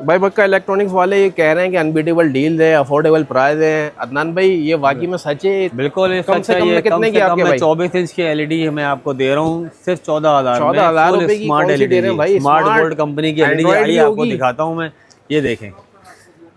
भाई मक्का इलेक्ट्रॉनिक्स वाले ये कह रहे हैं कि अनबीटेबल डील है, अफोर्डेबल प्राइस है। अदनान भाई ये वाकई में सच है? बिल्कुल कम से कम में कितने की आपके भाई? 24 इंच की एलईडी मैं आपको दे रहा हूँ सिर्फ 14,000 14,000 रुपए की स्मार्ट कौन सी दे रहे हैं भाई? स्मार्ट गोल्ड कंपनी की एलईडी आई, आपको दिखाता हूँ मैं। ये देखें,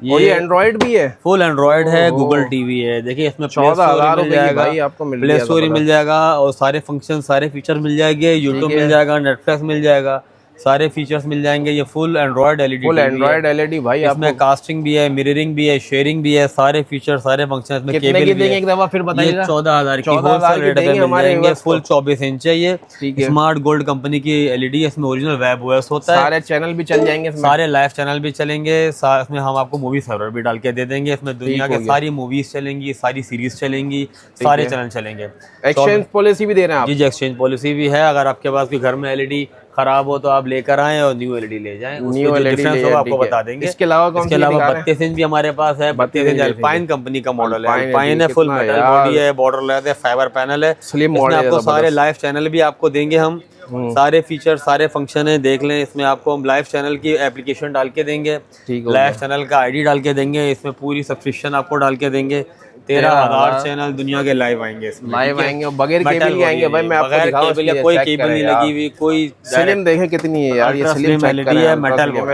ये एंड्रॉइड भी है, फुल एंड्रॉइड है, गूगल टीवी है। देखिए इसमें 14,000 रुपए की भाई आपको मिल प्ले स्टोर मिल जाएगा और सारे फंक्शन सारे फीचर मिल जाएंगे, यूट्यूब मिल जाएगा, नेटफ्लिक्स मिल जाएगा, सारे फीचर्स मिल जाएंगे। ये full Android LED, full Android LED भाई। इसमें कास्टिंग भी है, मिररिंग भी है, शेयरिंग भी है, सारे फीचर सारे फंक्शन इसमें। कितने की देंगे एक दफा फिर बताइएगा? 14,000 की होलसेल रेट पे मिल जाएंगे। फुल 24 इंच है ये, स्मार्ट गोल्ड कंपनी की एलईडी। इसमें ओरिजिनल वेब ओएस होता है, सारे चैनल भी चल जाएंगे, सारे लाइव चैनल भी चलेंगे। इसमें हम आपको मूवी सर्वर भी डाल के दे देंगे। इसमें दुनिया के सारी मूवीज चलेंगी, सारी सीरीज चलेंगी, सारे चैनल चलेंगे। एक्सचेंज पॉलिसी भी दे रहे हैं आप? जी, एक्सचेंज पॉलिसी भी है। अगर आपके पास कोई घर में एलईडी खराब हो तो आप लेकर आए और न्यू एलईडी ले जाएं, न्यू एलईडी आपको बता देंगे। इसके अलावा 32 इंच भी हमारे पास है। 32 इंच अल्पाइन कंपनी का मॉडल है, अल्पाइन है, फुल मेटल बॉडी है, बॉर्डर लेस है, फाइबर पैनल है, स्लिम मॉडल। आपको सारे लाइव चैनल भी आपको देंगे हम, सारे फीचर सारे फंक्शन है, देख लें। इसमें आपको हम लाइव चैनल की एप्लीकेशन डाल के देंगे, लाइव चैनल का आईडी डाल के देंगे, इसमें पूरी सब्सक्रिप्शन आपको डाल के देंगे। 13,000 चैनल दुनिया के लाइव आएंगे, लाइव आएंगे और बगैर केबल के आएंगे भाई। मैं आपको दिखाऊं, कोई केबल नहीं लगी हुई, कोई स्लिम देखें कितनी है यार, ये स्लिम एलईडी है,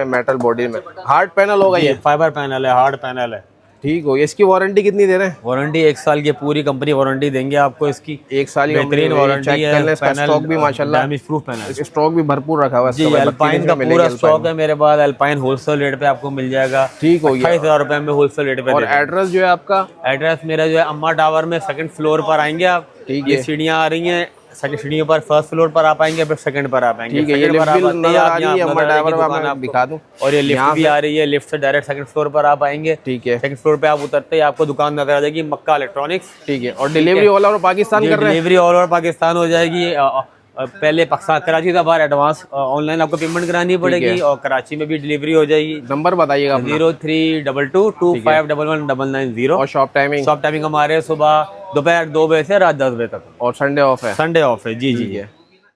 मेटल बॉडी में। हार्ड पैनल होगा ये? फाइबर पैनल है, हार्ड पैनल है। ठीक हो। इसकी वारंटी कितनी दे रहे हैं? वारंटी 1 साल की पूरी कंपनी वारंटी देंगे आपको इसकी। 1 साल की बेहतरीन वारंटी है। स्टॉक भी माशाल्लाह डैमेज प्रूफ पैनल, स्टॉक भी भरपूर रखा हुआ है। जी, अल्पाइन का पूरा स्टॉक है मेरे पास। अल्पाइन होलसेल रेट पे आपको मिल जाएगा। ठीक हो गया, 28,000 रुपए में होलसेल रेट पे। और एड्रेस जो है आपका? एड्रेस मेरा जो है अम्मा टावर में 2nd फ्लोर पर आएंगे आप। ठीक है, सीढ़ियाँ आ रही हैं, सेकंड सीढ़ियों पर 1st फ्लोर पर आप आएंगे, फिर 2nd पर आप आएंगे। ठीक है, ये लिफ्ट भी नजर आ रही है अम्मा टावर में, मैं दिखा दूं। और ये लिफ्ट भी आ रही है, लिफ्ट से डायरेक्ट 2nd फ्लोर पर आप आएंगे। ठीक है, 2nd फ्लोर पे आप उतरते ही आपको दुकान नजर आ जाएगी, मक्का इलेक्ट्रॉनिक्स। ठीक है, और डिलीवरी ऑल ओवर पाकिस्तान कर रहे हैं? डिलीवरी ऑल ओवर पाकिस्तान हो जाएगी। पहले पाकिस्तान कराची था, बाहर एडवांस ऑनलाइन आपको पेमेंट करानी पड़ेगी, और कराची में भी डिलीवरी हो जाएगी। नंबर बताइएगा? 0322251190। और शॉप टाइमिंग? शॉप टाइमिंग हमारे सुबह दोपहर 2 बजे से रात 10 बजे तक, और संडे ऑफ है? संडे ऑफ है। जी जी।